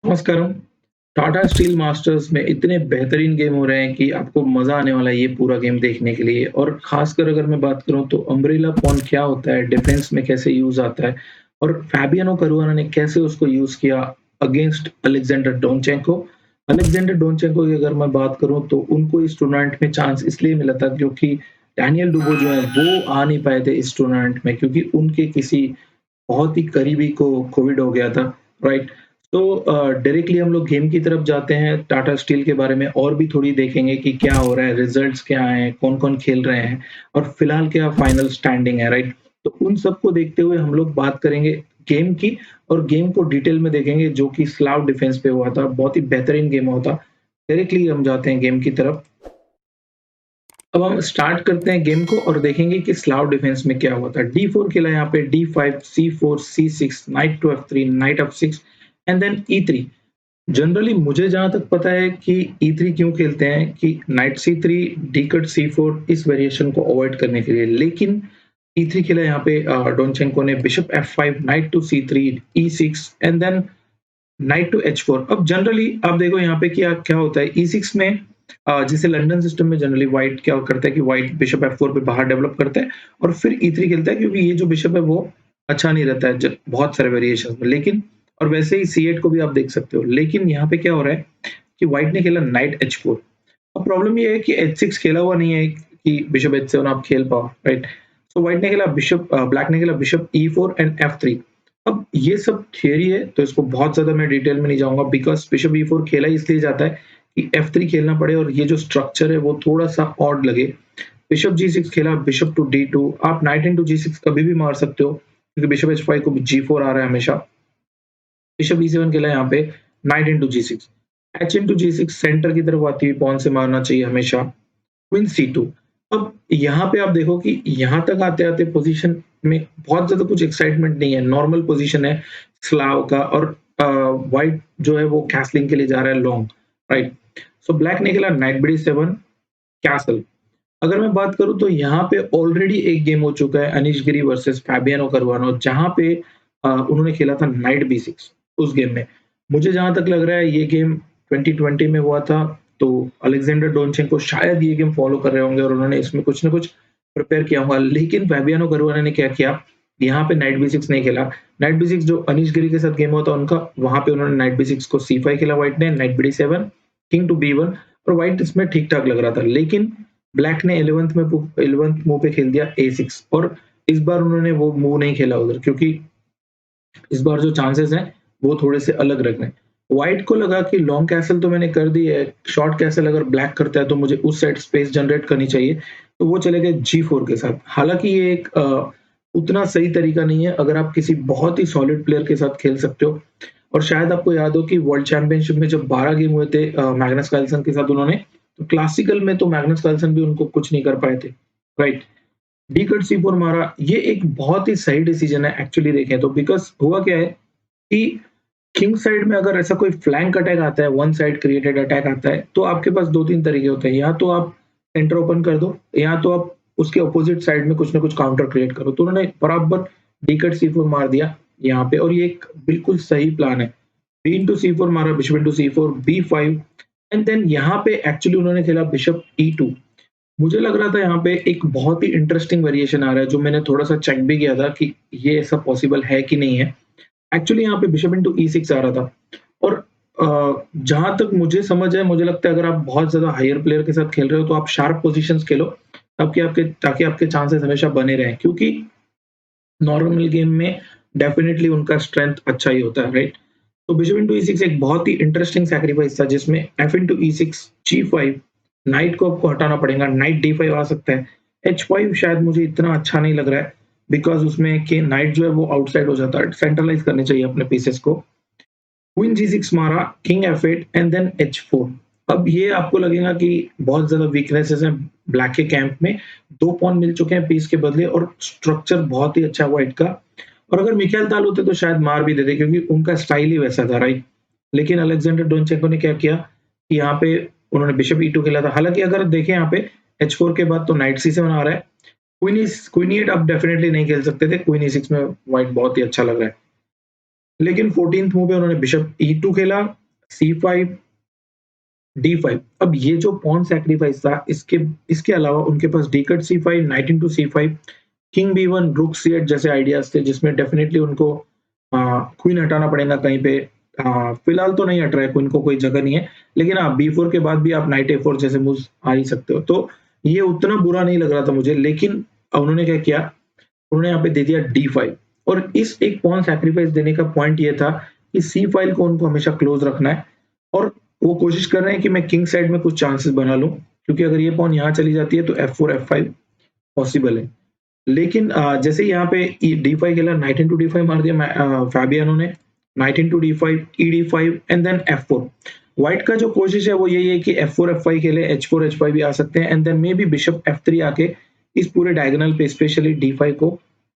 नमस्कारम। Tata steel masters में इतने बेहतरीन गेम हो रहे हैं कि आपको मज़ा आने वाला है ये पूरा गेम देखने के लिए। और ख़ासकर अगर मैं बात करूँ तो अम्ब्रेला पॉन क्या होता है, डिफेंस में कैसे यूज़ आता है और फैबियानो कैरुआना ने कैसे उसको यूज़ किया against Alexander Donchenko. Alexander Donchenko की अगर मैं बात करूँ तो उनको इस टूर्नामेंट में चांस इसलिए मिला था क्योंकि डैनियल डुबो जो है वो आ नहीं पाए थे इस टूर्नामेंट में क्योंकि उनके किसी बहुत ही करीबी को कोविड हो गया था, राइट? तो डायरेक्टली हम लोग गेम की तरफ जाते हैं, टाटा स्टील के बारे में और भी थोड़ी देखेंगे कि क्या हो रहा है, रिजल्ट्स क्या हैं, कौन-कौन खेल रहे हैं और फिलहाल क्या फाइनल स्टैंडिंग है, राइट? तो उन सबको देखते हुए हम लोग बात करेंगे गेम की और गेम को डिटेल में देखेंगे जो कि स्लाव डिफेंस पे हुआ था, बहुत ही बेहतरीन गेम हुआ था। डायरेक्टली हम जाते हैं गेम की तरफ। अब हम स्टार्ट करते हैं गेम को और देखेंगे कि स्लाव डिफेंस में क्या हुआ था। D4 खेला यहाँ पे, D5, C4, C6, knight to F3, knight F6 and then E3। Generally मुझे जहाँ तक पता है कि E3 क्यों खेलते हैं कि night C3, D cut C4 इस वेरिएशन को अवॉइड करने के लिए। लेकिन E3 खेला यहाँ पे डोनचेंको ने bishop F5, knight to C3, E6 and then knight to H4। अब जनरली आप देखो यहाँ पे क्या क्या होता है E6 में जैसे लंदन सिस्टम में जनरली व्हाइट क्या करता है कि व्हाइट बिशप F4 पे बाहर डेवलप करता है और फिर E3 खेलता है क्योंकि ये जो बिशप है वो अच्छा नहीं रहता है बहुत सारे वेरिएशंस में। लेकिन और वैसे ही C8 को भी आप देख सकते हो। लेकिन यहाँ पे क्या हो रहा है कि व्हाइट ने खेला नाइट H4। अब प्रॉब्लम ये है कि H6 खेला हुआ नहीं है कि बिशप H7 आप खेल पाओ, राइट? सो व्हाइट ने खेला ब्लैक ने खेला बिशप E4 एंड F3। अब ये सब थियरी है तो इसको बहुत ज़्यादा मैं डिटेल में नहीं जाऊँगा बिकॉज़ बिशप E4 खेला इसलिए जाता है कि F3 खेलना पड़े और ये जो स्ट्रक्चर है वो थोड़ा-सा ऑड लगे। बिशप G6 खेला, बिशप टू D2, आप नाइट इनटू G6 कभी भी मार सकते हो क्योंकि बिशप H5 को G4 आ रहा है हमेशा। बिशप E7 खेला यहाँ पे, night into G6, H into G6 centre की तरफ आती हुई पॉन से मारना चाहिए हमेशा। Queen C2। अब यहाँ पे आप देखो कि यहाँ तक आते-आते पोज़ीशन में बहुत ज़्यादा कुछ एक्साइटमेंट नहीं है, नॉर्मल पोज़ीशन है स्लाव का और व्हाइट जो है वो कैसलिंग के लिए जा रहा है लॉन्ग, राइट? सो ब्लैक ने खेला नाइट BD7 कैसल। अगर मैं बात करूँ तो यहाँ पे ऑलरेडी एक गेम हो चुका है अनीश गिरी वर्सेस फैबियानो कैरुआनो जहाँ पे उन्होंने खेला था नाइट B6 उस गेम में। मुझे जहाँ तक लग रहा है ये गेम 2020 में हुआ था, तो अलेक्जेंडर डोनचेंको शायद ये गेम फॉलो कर रहे होंगे और उन्होंने इसमें कुछ न कुछ प्रिपेयर किया होगा। लेकिन फैबियानो कैरुआनो ने क्या किया, यहाँ पे नाइट B6 नहीं खेला। नाइट B6 जो अनीश गिरी के साथ गेम हुआ था उनका, वहाँ पे उन्होंने नाइट B6 को C5 खेला व्हाइट ने, night BD7, king to B1 और व्हाइट इसमें ठीक-ठाक लग रहा था। लेकिन ब्लैक ने 11th मूव पे खेल दिया A6 और इस बार उन्होंने वो मूव नहीं खेला उधर क्योंकि इस बार जो चांसेस हैं वो थोड़े से अलग रख रहे हैं। व्हाइट को लगा कि लॉन्ग कैसल तो मैंने कर दी है, शॉर्ट कैसल अगर ब्लैक करता है तो मुझे उस साइड स्पेस जनरेट करनी चाहिए, तो वो चले गए G4 के साथ। हालाँकि ये एक उतना सही तरीका नहीं है अगर आप किसी बहुत ही सॉलिड प्लेयर के साथ खेल सकते हो और शायद आपको याद हो कि वर्ल्ड चैंपियनशिप में जब 12 गेम हुए थे मैग्नस कार्लसन के साथ उन्होंने, तो क्लासिकल में तो मैग्नस कार्लसन भी उनको कुछ नहीं कर पाए थे, राइट? डी कट C4 मारा, ये एक बहुत ही सही डिसीजन है एक्चुअली देखें तो बिकॉज़ हुआ क्या है कि किंग साइड में अगर ऐसा कोई फ्लैंक अटैक आता है, वन साइड क्रिएटेड अटैक आता है, तो आपके पास 2-3 तरीके होते हैं। या तो आप सेंटर ओपन कर दो या तो आप उसके अपोजिट साइड में कुछ ना कुछ काउंटर क्रिएट करो। तो उन्होंने बराबर डी कट C4 मार दिया यहाँ पे और ये एक बिल्कुल सही प्लान है। बी इंटू C4 मारा, bishop into C4, B5 and then यहाँ पे एक्चुअली उन्होंने खेला बिशप E2। मुझे लग रहा था यहाँ पे एक बहुत ही इंटरेस्टिंग वेरिएशन आ रहा है जो मैंने थोड़ा-सा चेक भी किया था कि ये ऐसा पॉसिबल है कि नहीं है। एक्चुअली यहाँ पे बिशप इंटू E6 आ रहा था और जहाँ तक मुझे समझ है मुझे लगता है अगर आप बहुत ज़्यादा हायर प्लेयर के साथ खेल रहे हो तो आप शार्प पोज़ीशंस खेलो ताकि आपके चांसेस हमेशा बने रहें क्योंकि नॉर्मल गेम में डेफिनिटली उनका स्ट्रेंथ अच्छा ही होता है, राइट? तो बिशप इंटू E6 एक बहुत ही इंटरेस्टिंग सैक्रिफाइस था जिसमें F into E6, G5, night को आपको हटाना पड़ेगा, नाइट D5 आ सकता है। H5 शायद मुझे इतना अच्छा नहीं लग रहा है बिकॉज़ उसमें कि नाइट जो है वो आउटसाइड हो जाता है, सेंट्रलाइज़ करने चाहिए अपने पीसेस को। क्वीन G6 मारा, king F8 and then H4। अब ये आपको लगेगा कि बहुत ज़्यादा वीकनेसेस हैं ब्लैक के कैंप में, 2 पॉन मिल चुके हैं पीस के बदले और स्ट्रक्चर बहुत ही अच्छा है व्हाइट का। और अगर मिकाइल ताल होते तो शायद मार भी देते क्योंकि उनका स्टाइल ही वैसा था, राइट? लेकिन अलेक्जेंडर डोनचेंको ने क्या किया कि यहाँ पे उन्होंने बिशप E2 खेला था। हालाँकि अगर देखें यहाँ पे H4 के बाद तो नाइट C7 आ रहा है। क्वीन E8 आप डेफिनिटली नहीं खेल सकते थे, क्वीन E6 में व्हाइट बहुत ही अच्छा लग रहा है। लेकिन 14th मूव पे उन्होंने बिशप E2 खेला, C5, D5। अब ये जो पॉन सैक्रिफाइस था, इसके इसके अलावा उनके पास D cut C5, knight into C5, king B1, rook C8 जैसे आइडियाज़ थे, जिसमें डेफिनिटली उनको क्वीन हटाना पड़ेगा कहीं पे। फिलहाल तो नहीं हट रहा है क्वीन को, कोई जगह नहीं है, लेकिन हाँ, B4 के बाद भी आप नाइट A4 जैसे मूव्स आ ही सकते हो। तो ये उतना बुरा नहीं लग रहा था मुझे, लेकिन उन्होंने क्या किया, उन्होंने यहाँ पे दे दिया D5। और इस एक पॉन सैक्रिफाइस देने का पॉइंट ये था कि C फाइल को उनको हमेशा क्लोज रखना है, और वो कोशिश कर रहे हैं कि मैं किंग साइड में कुछ चांसेस बना लूं, क्योंकि अगर ये पॉन यहाँ चली जाती है तो F4 F5 पॉसिबल है। लेकिन जैसे यहाँ पे D5 खेला, नाइट इनटू D5 मार दिया फैबियानो ने, knight into D5, ED5 and then F4। White का जो कोशिश है वो यही है कि F4 F5 खेले, H4 H5 भी आ सकते हैं, and then maybe bishop F3 आके इस पूरे डायगोनल पे स्पेशली D5 को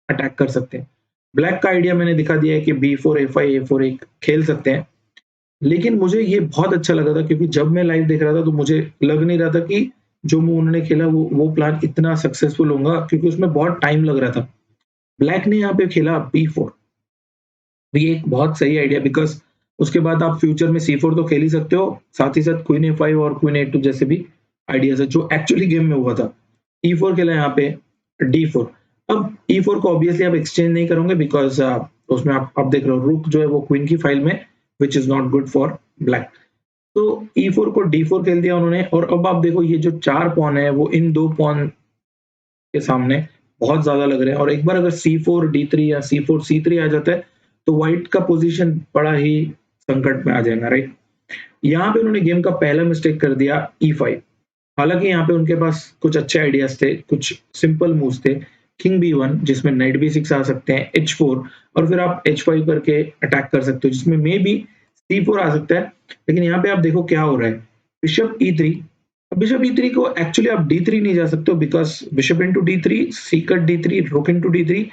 अटैक कर सकते हैं। ब्लैक का आइडिया मैंने दिखा दिया है कि B4 A5 A4 एक खेल सकते हैं, लेकिन मुझे ये बहुत अच्छा लगा था, क्योंकि जब मैं लाइव देख रहा था तो मुझे लग नहीं रहा था कि जो मूव उन्होंने खेला वो प्लान इतना सक्सेसफुल होगा, क्योंकि उसमें बहुत टाइम लग रहा था। ब्लैक ने यहाँ पे खेला B4, ये एक बहुत सही आइडिया, बिकॉज़ उसके बाद आप फ्यूचर में C4 तो खेल ही सकते हो, साथ ही साथ क्वीन A5 और क्वीन A2 जैसे भी आइडियाज़ है जो एक्चुअली गेम में हुआ था। E4 खेला यहाँ पे, D4। अब E4 को ऑब्वियसली आप एक्सचेंज नहीं करोगे, बिकॉज़ उसमें आप देख रहे हो रुक जो है वो क्वीन की फाइल में, which is not good for black. तो E4 को D4 खेल दिया उन्होंने, और अब आप देखो ये जो 4 पॉन है वो इन 2 पॉन के सामने बहुत ज़्यादा लग रहे हैं, और एक बार अगर C4 D3 या C4 C3 आ जाता है, तो व्हाइट का पोज़ीशन बड़ा ही संकट में आ जाएगा, राइट? यहाँ पे उन्होंने गेम का पहला मिस्टेक कर दिया E5। हालाँकि यहाँ पे उनके पास कुछ अच्छे आइडियाज़ थे, कुछ सिंपल मूव्स थे। किंग B1 जिसमें नाइट B6 आ सकते हैं, H4, और फिर आप H5 करके अटैक कर सकते हो, जिसमें मेबी C4 आ सकता है। लेकिन यहाँ पे आप देखो क्या हो रहा है, बिशप E3। बिशप E3 को एक्चुअली आप D3 नहीं जा सकते हो, बिकॉज़ बिशप इनटू D3, सी कट D3, rook into D3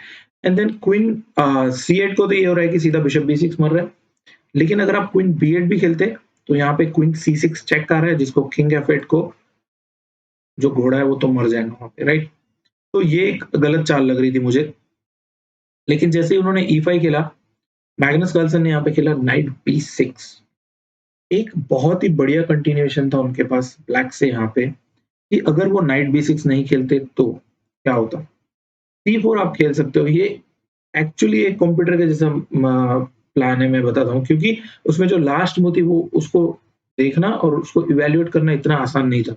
and then queen C8 को तो ये हो रहा है कि सीधा बिशप B6 मर रहा है। लेकिन अगर आप क्वीन B8 भी खेलते, तो यहाँ पे क्वीन C6 चेक आ रहा है, जिसको किंग F8 को जो घोड़ा है वो तो मर जाएगा वहाँ पे, राइट? तो ये एक गलत चाल लग रही थी मुझे। लेकिन जैसे ही उन्होंने E5 खेला, मैग्नस कार्लसन ने यहाँ पे खेला नाइट B6। एक बहुत ही बढ़िया कंटिन्यूएशन था उनके पास ब्लैक से यहाँ पे, कि अगर वो नाइट B6 नहीं खेलते तो क्या होता? C4 आप खेल सकते हो। ये एक्चुअली एक कंप्यूटर के जैसा प्लान है, मैं बताता हूँ, क्योंकि उसमें जो लास्ट मूव थी वो उसको देखना और उसको इवैल्यूएट करना इतना आसान नहीं था।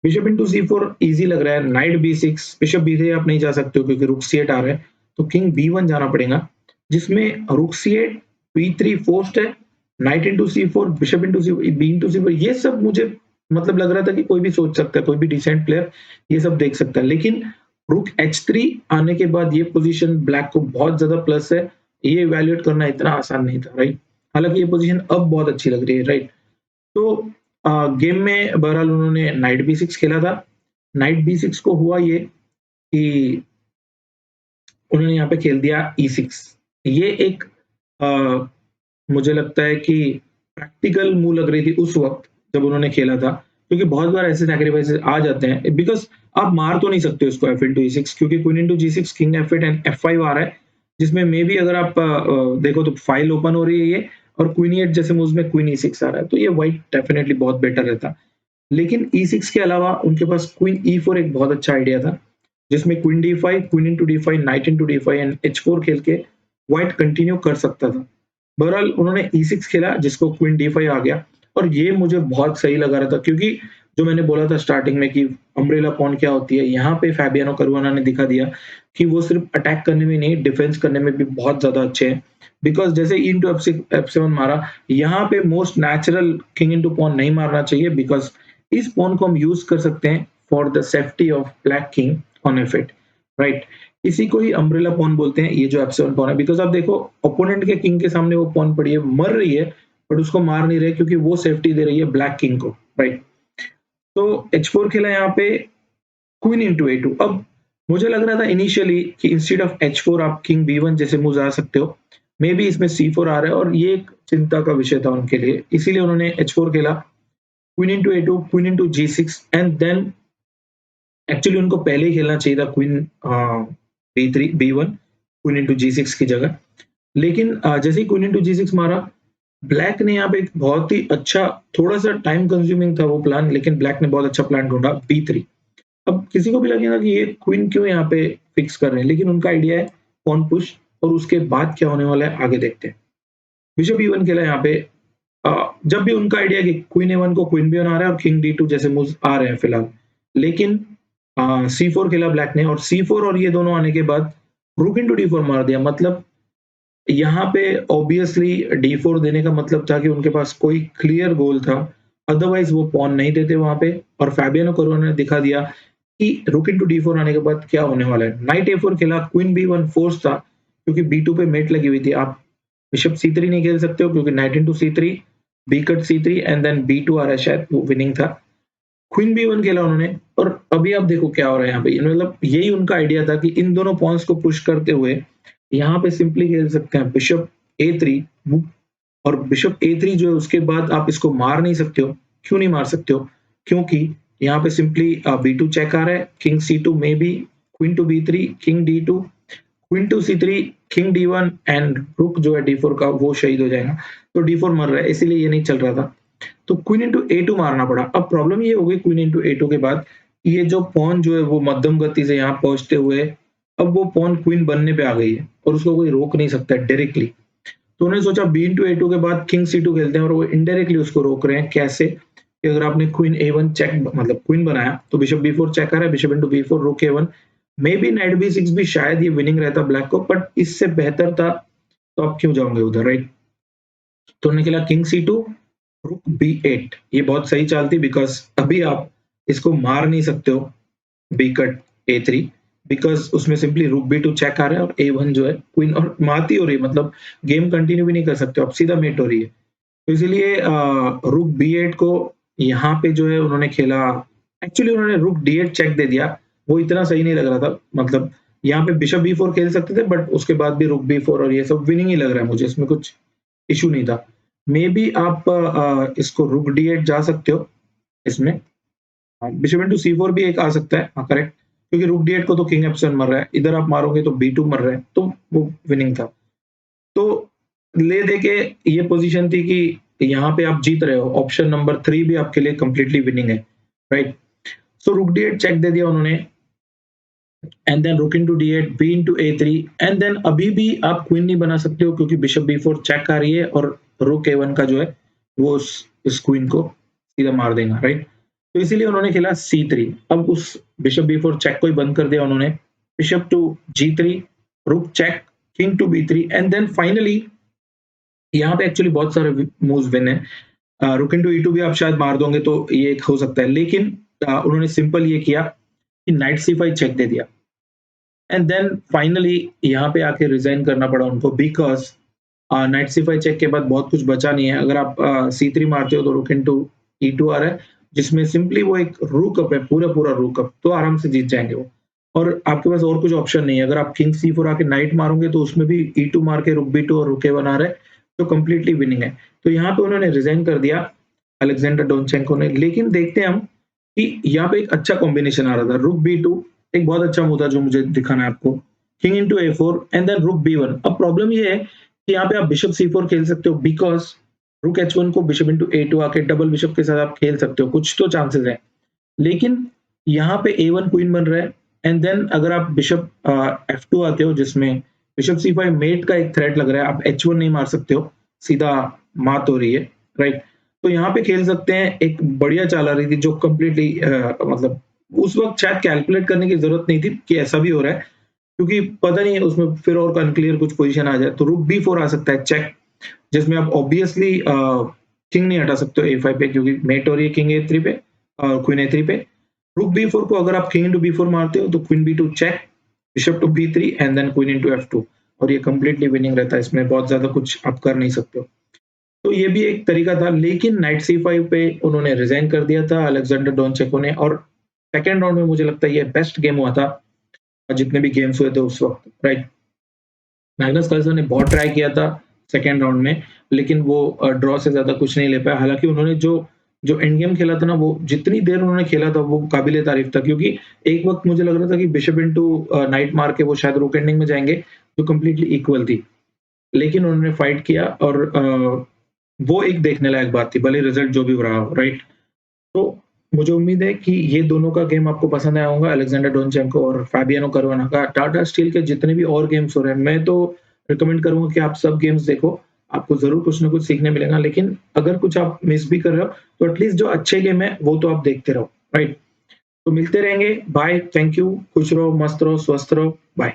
बिशप इंटू C4 ईज़ी लग रहा है, नाइट B6, बिशप B3 आप नहीं जा सकते हो क्योंकि रुक C8 आ रहा है, तो किंग B1 जाना पड़ेगा, जिसमें रुक C8, B3 फोर्स्ड है, knight into C4, bishop into C B into C4, ये सब मुझे मतलब लग रहा था कि कोई भी सोच सकता है, कोई भी डिसेंट प्लेयर ये सब देख सकता है। लेकिन रुक H3 आने के बाद ये पोज़ीशन ब्लैक को बहुत ज़्यादा प्लस है, ये इवैल्यूएट करना इतना आसान नहीं था, राइट? हालाँकि ये पोज़ीशन अब बहुत अच्छी लग रही है, राइट? तो गेम में बहरहाल उन्होंने नाइट B6 खेला था। नाइट B6 को हुआ ये कि उन्होंने यहाँ पे खेल दिया E6। ये एक अ, मुझे लगता है कि प्रैक्टिकल मूव लग रही थी उस वक़्त जब उन्होंने खेला था, क्योंकि बहुत बार ऐसे सैक्रिफाइसेस आ जाते हैं, बिकॉज़ आप मार तो नहीं सकते उसको F इंटू E6, क्योंकि queen into G6, king F8 and F5 आ रहा है, जिसमें मेबी अगर आप देखो तो फाइल ओपन हो रही है ये, और क्वीन E8 जैसे मूव्स में क्वीन E6 आ रहा है, तो ये व्हाइट डेफिनिटली बहुत बेटर रहता। लेकिन E6 के अलावा उनके पास क्वीन E4 एक बहुत अच्छा आइडिया था, जिसमें queen D5, queen into D5, night into D5 and H4 खेल के व्हाइट कंटिन्यू कर सकता था। बहरहाल उन्होंने E6 खेला, जिसको क्वीन D5 आ गया, और ये मुझे बहुत सही लगा रहा था, क्योंकि जो मैंने बोला था स्टार्टिंग में कि अम्ब्रेला पॉन क्या होती है, यहाँ पे फैबियानो करुआना ने दिखा दिया कि वो सिर्फ अटैक करने में नहीं, डिफेंस करने में भी बहुत ज़्यादा अच्छे हैं। बिकॉज़ जैसे ई इंटू F7 मारा, यहाँ पे most natural king into pawn नहीं मारना चाहिए, बिकॉज़ इस पॉन को हम यूज़ कर सकते हैं for the safety of black king on F8, right? इसी को ही अम्ब्रेला पॉन बोलते हैं, ये जो F7 पॉन है, बिकॉज़ आप देखो ओपोनेंट के किंग के सामने वो पॉन पड़ी है, मर रही है, बट उसको मार नहीं रहे, क्योंकि वो सेफ्टी दे रही है ब्लैक किंग को, राइट? तो H4 खेला यहाँ पे, क्वीन इंटू A2। अब मुझे लग रहा था इनिशियली कि इंस्टेड ऑफ H4 आप किंग B1 जैसे मूव्स आ सकते हो। मे बी इसमें C4 आ रहा है, और ये एक चिंता का विषय था उनके लिए। इसीलिए उन्होंने H4 खेला, queen into A2, queen into G6 and then actually उनको पहले ही खेलना चाहिए था queen B3 B1, queen into G6 की जगह। लेकिन जैसे ही क्वीन इंटू जी6 मारा, ब्लैक ने यहाँ पे एक बहुत ही अच्छा, थोड़ा-सा टाइम कंज्यूमिंग था वो प्लान, लेकिन ब्लैक ने बहुत अच्छा प्लान ढूँढा बी3। अब किसी को भी लगेगा कि ये क्वीन क्यों यहाँ पे फिक्स कर रहे हैं, लेकिन उनका आइडिया है पॉन पुश, और उसके बाद क्या होने वाला है आगे देखते हैं। बिशप ई1 खेला यहाँ पे। जब भी उनका आइडिया है कि क्वीन ए1 को क्वीन बी1 आ रहा है और किंग डी2 जैसे मूव्स आ रहे हैं फिलहाल। लेकिन सी4 खेला ब्लैक ने, और सी4 और ये दोनों आने के बाद रूक इंटू डी4 मार दिया। मतलब यहाँ पे ऑब्वियसली डी4 देने का मतलब था कि उनके पास कोई क्लियर गोल था, अदरवाइज वो पॉन नहीं देते वहां पे। और फैबियानो कैरुना ने दिखा दिया कि रुक इंटू डी4 आने के बाद क्या होने वाला है। नाइट ए4 खेला, क्वीन बी1 फोर्स था क्योंकि बी2 पे मेट लगी हुई थी। आप बिशप सी3 नहीं खेल सकते हो क्योंकि नाइट इंटू सी3, बी कट सी3 एंड देन बी2 आ रहा है, शायद वो विनिंग था। क्वीन बी1 खेला उन्होंने, और अभी आप देखो क्या हो रहा है यहाँ पे। मतलब यही उनका आइडिया था कि इन दोनों पॉन्स को पुश करते हुए यहाँ पे सिंपली खेल सकते हैं बिशप ए3, और बिशप ए3 जो है उसके बाद आप इसको मार नहीं सकते हो। क्यों नहीं मार सकते हो? क्योंकि यहाँ पे सिंपली बी2 चेक आ रहा है, किंग सी2 मे बी, क्वीन टू बी3, किंग डी2, क्वीन टू सी3, किंग डी1 एंड रुक जो है डी4 का वो शहीद हो जाएगा। तो डी4 मर रहा है, इसीलिए ये नहीं चल रहा था। तो क्वीन इंटू ए2 मारना पड़ा। अब प्रॉब्लम ये हो गई क्वीन इंटू ए2 के बाद, ये जो पॉन जो है वो मध्यम गति से यहाँ पहुंचते हुए अब वो पॉन क्वीन बनने पे आ गई है और उसको कोई रोक नहीं सकता डायरेक्टली। तो उन्होंने सोचा बी इंटू ए2 के बाद किंग सी2 खेलते हैं, और वो इनडायरेक्टली उसको रोक रहे हैं। कैसे? कि अगर आपने क्वीन ए1 चेक मतलब क्वीन बनाया तो बिशप बी4 चेक आ रहा है, बिशप इंटू बी4 रुक A1, may be night B6 भी शायद ये विनिंग रहता ब्लैक को, बट इससे बेहतर था तो आप क्यों जाओगे उधर, राइट? तो उन्होंने खेला किंग सी2, रुक बी8। ये बहुत सही चाल थी बिकॉज अभी आप इसको मार नहीं सकते हो बी कट ए3, बिकॉज उसमें सिंपली रुक बी2 चेक आ रहा है और ए1 जो है क्वीन और माती हो रही है। मतलब गेम कंटिन्यू भी नहीं कर सकते, अब सीधा मेट हो रही है। तो इसीलिए रुक बी8 को यहाँ पे जो है उन्होंने खेला। एक्चुअली उन्होंने रुक डी8 चेक दे दिया, वो इतना सही नहीं लग रहा था। मतलब यहाँ पे बिशप बी4 खेल सकते थे, बट उसके बाद भी रुक बी4 और ये सब विनिंग ही लग रहा है मुझे, इसमें कुछ इशू नहीं था। मे बी आप इसको रुक डी8 जा सकते हो इसमें। बिशप इंटू सी4 भी एक आ सकता है, हाँ करेक्ट, क्योंकि रुक डी8 को तो किंग एफ7 मर रहा है, इधर आप मारोगे तो बी2 मर रहा है, तो वो विनिंग था। तो ले दे के ये पोजीशन थी कि यहाँ पे आप जीत रहे हो। ऑप्शन नंबर 3 भी आपके लिए कंप्लीटली विनिंग है, right? So rook D eight check दे दिया उन्होंने, and then rook into D eight, B into ए3, एंड देन अभी भी आप क्वीन नहीं बना सकते हो क्योंकि बिशप बी4 चेक आ रही है, और रुक ए1 का जो है वो इस क्वीन को सीधा मार देगा, राइट? तो इसीलिए उन्होंने खेला सी3। अब उस बिशप बी4 चेक को ही बंद कर दिया उन्होंने। Bishop to G, rook check, king to B, and then finally यहाँ पे एक्चुअली बहुत सारे मूव्स विन है। रुक इंटू ई2 भी आप शायद मार दोगे तो ये एक हो सकता है, लेकिन उन्होंने सिंपल ये किया कि नाइट सी5 चेक दे दिया, एंड देन फाइनली यहाँ पे आके रिजाइन करना पड़ा उनको, बिकॉज नाइट सी5 चेक के बाद बहुत कुछ बचा नहीं है। अगर आप सी3 मारते हो तो रुक इंटू ई2 आ रहा है, जिसमें सिंपली वो एक रूक अप है, पूरा पूरा रूक अप, तो आराम से जीत जाएंगे वो। और आपके पास और कुछ ऑप्शन नहीं है। अगर आप किंग सी4 आके नाइट मारोगे तो उसमें भी ई2 मार के रुक बी2 और रुक ए1 आ रहा है, तो कंप्लीटली विनिंग है। तो यहाँ पे उन्होंने रिजाइन कर दिया अलेक्जेंडर डोनचेंको ने। लेकिन देखते हैं हम कि यहाँ पे एक अच्छा कॉम्बिनेशन आ रहा था। रुक बी2 एक बहुत अच्छा मूव था जो मुझे दिखाना है आपको। King into A and then rook B. अब प्रॉब्लम ये है कि यहाँ पे आप बिशप सी4 खेल सकते हो, बिकॉज रुक एच1 को बिशप इंटू ए2 आके डबल बिशप के साथ आप खेल सकते हो, कुछ तो चांसेस है। लेकिन यहाँ पे ए1 क्वीन बन रहा है, एंड देन अगर आप बिशप एफ2 आते हो जिसमें बिशप सी5 मेट का एक थ्रेट लग रहा है, आप एच1 नहीं मार सकते हो, सीधा मात हो रही है, राइट? तो यहाँ पे खेल सकते हैं। एक बढ़िया चाल आ रही थी जो कंप्लीटली मतलब उस वक्त शायद कैलकुलेट करने की जरूरत नहीं थी कि ऐसा भी हो रहा है, क्योंकि पता नहीं है उसमें फिर और अनक्लियर कुछ पोजीशन आ जाए। तो रुक बी4 आ सकता है चेक, जिसमें आप ऑब्वियसली किंग नहीं हटा सकते हो ए5 पे क्योंकि मेट हो रही है किंग ए3 पे, क्वीन ए3 पे। रुक बी4 को अगर आप किंग इंटू बी4 मारते हो तो queen B check, bishop to B and then queen into F, और ये कंप्लीटली विनिंग रहता है। इसमें बहुत ज्यादा कुछ आप कर नहीं सकते हो। तो ये भी एक तरीका था, लेकिन नाइट सी5 पे उन्होंने रिजाइन कर दिया था अलेक्जेंडर डोनचेको ने, और सेकेंड राउंड में मुझे लगता है ये बेस्ट गेम हुआ था जितने भी गेम्स हुए थे उस वक्त, राइट? मैग्नस कार्लसन ने बहुत ट्राई किया था सेकेंड राउंड में, लेकिन वो ड्रॉ से ज्यादा कुछ नहीं ले पाया। हालांकि उन्होंने जो जो एंड गेम खेला था ना, वो जितनी देर उन्होंने खेला था वो काबिले तारीफ था, क्योंकि एक वक्त मुझे लग रहा था कि बिशप इंटू नाइट मार के वो शायद रोक एंडिंग में जाएंगे, जो कंप्लीटली इक्वल थी। लेकिन उन्होंने फाइट किया और वो एक देखने लायक बात थी, भले रिज़ल्ट जो भी रहा हो, राइट? तो मुझे उम्मीद है कि ये दोनों का गेम आपको पसंद आया होगा, अलेक्जेंडर डोनचेंको और फाबियानो कैरुआना का। टाटा स्टील के जितने भी और गेम्स हो रहे हैं, मैं तो रिकमेंड करूँगा कि आप सब गेम्स देखो, आपको ज़रूर कुछ ना कुछ सीखने मिलेगा। लेकिन अगर कुछ आप मिस भी कर रहे हो, तो एटलीस्ट जो अच्छे गेम है, वो तो आप देखते रहो, राइट? तो मिलते रहेंगे, बाय, थैंक यू, खुश रहो, मस्त रहो, स्वस्थ रहो, बाय।